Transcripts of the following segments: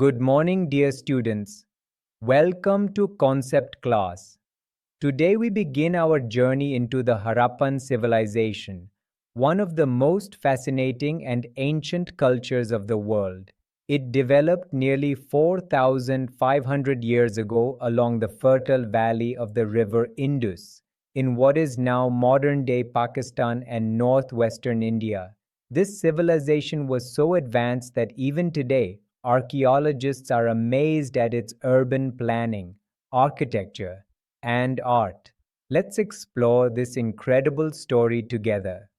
Good morning, dear students. Welcome to Concept Class. Today we begin our journey into the Harappan Civilization, one of the most fascinating and ancient cultures of the world. It developed nearly 4,500 years ago along the fertile valley of the river Indus, in what is now modern-day Pakistan and northwestern India. This civilization was so advanced that even today, archaeologists are amazed at its urban planning, architecture, and art. Let's explore this incredible story together.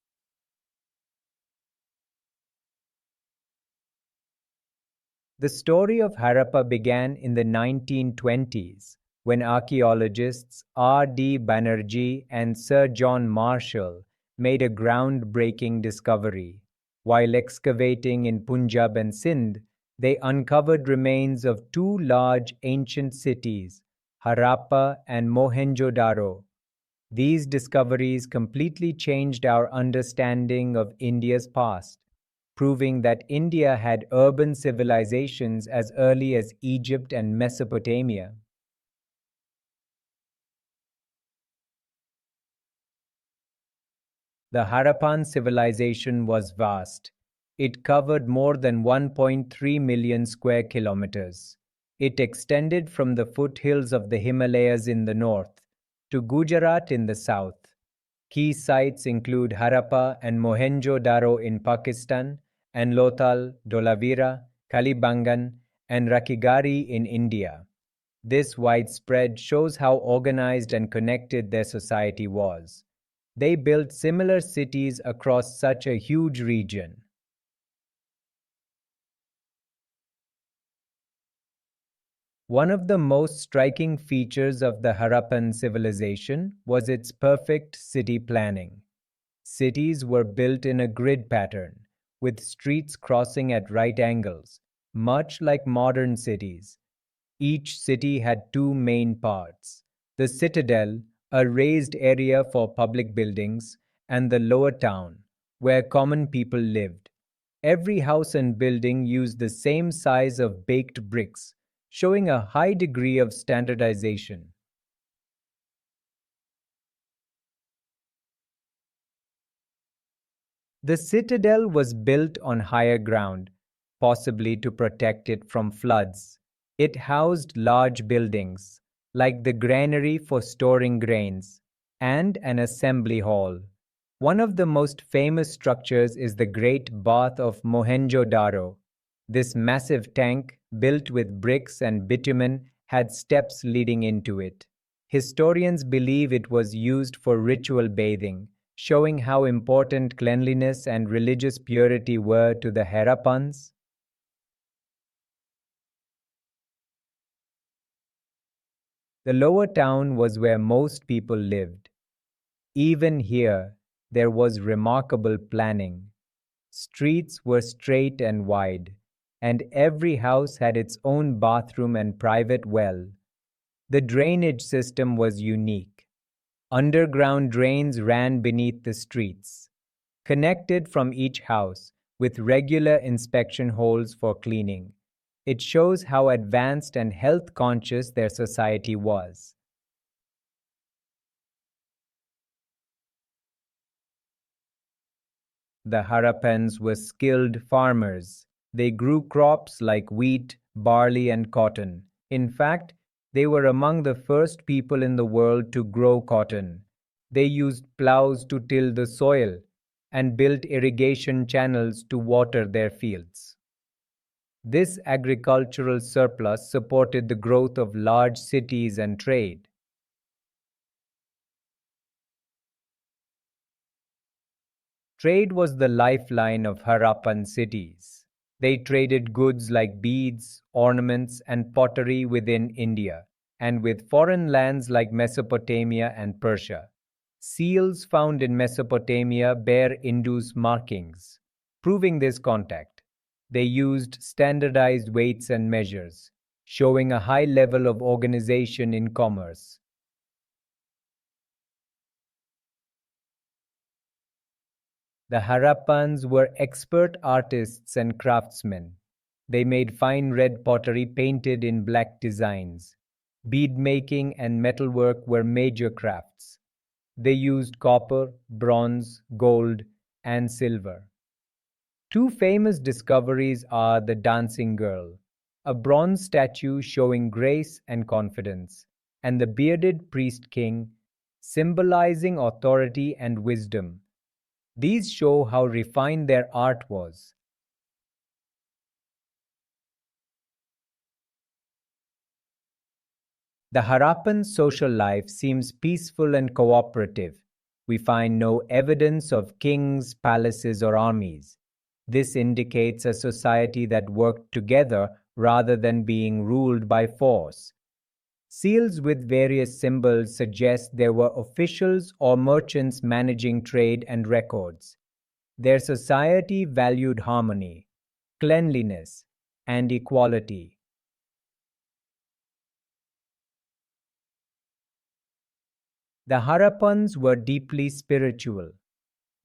The story of Harappa began in the 1920s when archaeologists R.D. Banerjee and Sir John Marshall made a groundbreaking discovery. While excavating in Punjab and Sindh, they uncovered remains of two large ancient cities, Harappa and Mohenjo-Daro. These discoveries completely changed our understanding of India's past, proving that India had urban civilizations as early as Egypt and Mesopotamia. The Harappan civilization was vast. It covered more than 1.3 million square kilometers. It extended from the foothills of the Himalayas in the north to Gujarat in the south. Key sites include Harappa and Mohenjo-Daro in Pakistan, and Lothal, Dholavira, Kalibangan, and Rakhigarhi in India. This widespread shows how organized and connected their society was. They built similar cities across such a huge region. One of the most striking features of the Harappan civilization was its perfect city planning. Cities were built in a grid pattern, with streets crossing at right angles, much like modern cities. Each city had two main parts: the citadel, a raised area for public buildings, and the lower town, where common people lived. Every house and building used the same size of baked bricks, showing a high degree of standardization. The citadel was built on higher ground, possibly to protect it from floods. It housed large buildings, like the granary for storing grains, and an assembly hall. One of the most famous structures is the Great Bath of Mohenjo-Daro. This massive tank, built with bricks and bitumen, had steps leading into it. Historians believe it was used for ritual bathing, showing how important cleanliness and religious purity were to the Harappans. The lower town was where most people lived. Even here, there was remarkable planning. Streets were straight and wide, and every house had its own bathroom and private well. The drainage system was unique. Underground drains ran beneath the streets, connected from each house, with regular inspection holes for cleaning. It shows how advanced and health conscious their society was. The Harappans were skilled farmers. They grew crops like wheat, barley, and cotton. In fact, they were among the first people in the world to grow cotton. They used plows to till the soil and built irrigation channels to water their fields. This agricultural surplus supported the growth of large cities and trade. Trade was the lifeline of Harappan cities. They traded goods like beads, ornaments, and pottery within India, and with foreign lands like Mesopotamia and Persia. Seals found in Mesopotamia bear Indus markings, proving this contact. They used standardized weights and measures, showing a high level of organization in commerce. The Harappans were expert artists and craftsmen. They made fine red pottery painted in black designs. Bead making and metalwork were major crafts. They used copper, bronze, gold, and silver. Two famous discoveries are the dancing girl, a bronze statue showing grace and confidence, and the bearded priest king, symbolizing authority and wisdom. These show how refined their art was. The Harappan social life seems peaceful and cooperative. We find no evidence of kings, palaces, or armies. This indicates a society that worked together rather than being ruled by force. Seals with various symbols suggest there were officials or merchants managing trade and records. Their society valued harmony, cleanliness, and equality. The Harappans were deeply spiritual.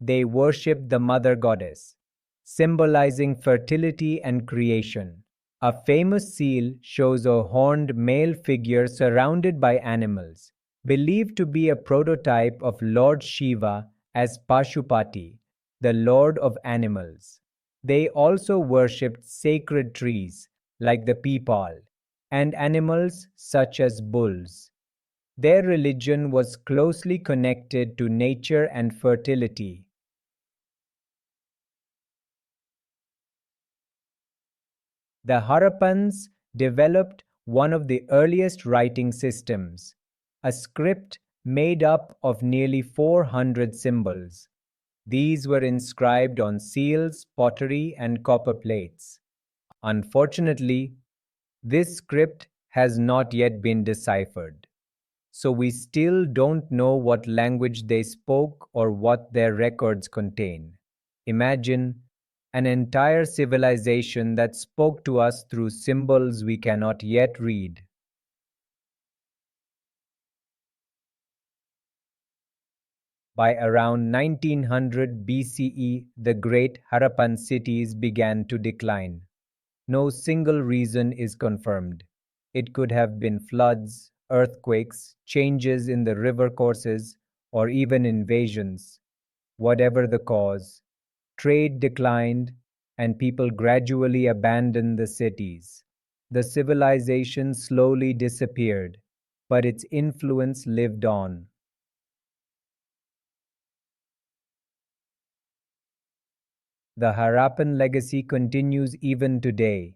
They worshipped the mother goddess, symbolizing fertility and creation. A famous seal shows a horned male figure surrounded by animals, believed to be a prototype of Lord Shiva as Pashupati, the lord of animals. They also worshipped sacred trees like the peepal and animals such as bulls. Their religion was closely connected to nature and fertility. The Harappans developed one of the earliest writing systems, a script made up of nearly 400 symbols. These were inscribed on seals, pottery, and copper plates. Unfortunately, this script has not yet been deciphered, so we still don't know what language they spoke or what their records contain. Imagine an entire civilization that spoke to us through symbols we cannot yet read. By around 1900 BCE, the great Harappan cities began to decline. No single reason is confirmed. It could have been floods, earthquakes, changes in the river courses, or even invasions. Whatever the cause, trade declined and people gradually abandoned the cities. The civilization slowly disappeared, but its influence lived on. The Harappan legacy continues even today.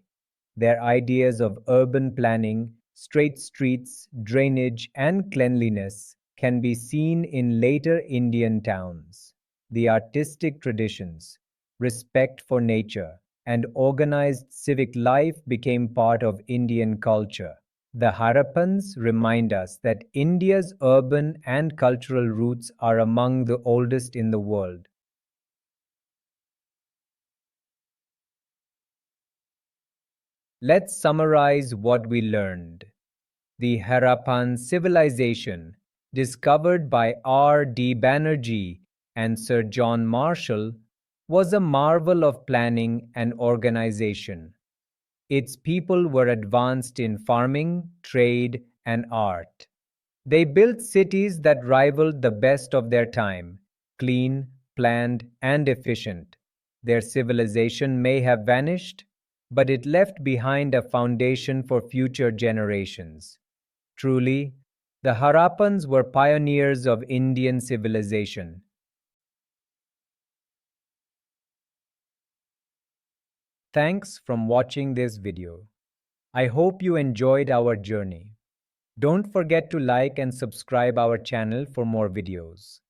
Their ideas of urban planning, straight streets, drainage, and cleanliness can be seen in later Indian towns. The artistic traditions, respect for nature, and organized civic life became part of Indian culture. The Harappans remind us that India's urban and cultural roots are among the oldest in the world. Let's summarize what we learned. The Harappan Civilization, discovered by R. D. Banerjee and Sir John Marshall, was a marvel of planning and organization. Its people were advanced in farming, trade, and art. They built cities that rivaled the best of their time, clean, planned, and efficient. Their civilization may have vanished, but it left behind a foundation for future generations. Truly, the Harappans were pioneers of Indian civilization. Thanks for watching this video. I hope you enjoyed our journey. Don't forget to like and subscribe our channel for more videos.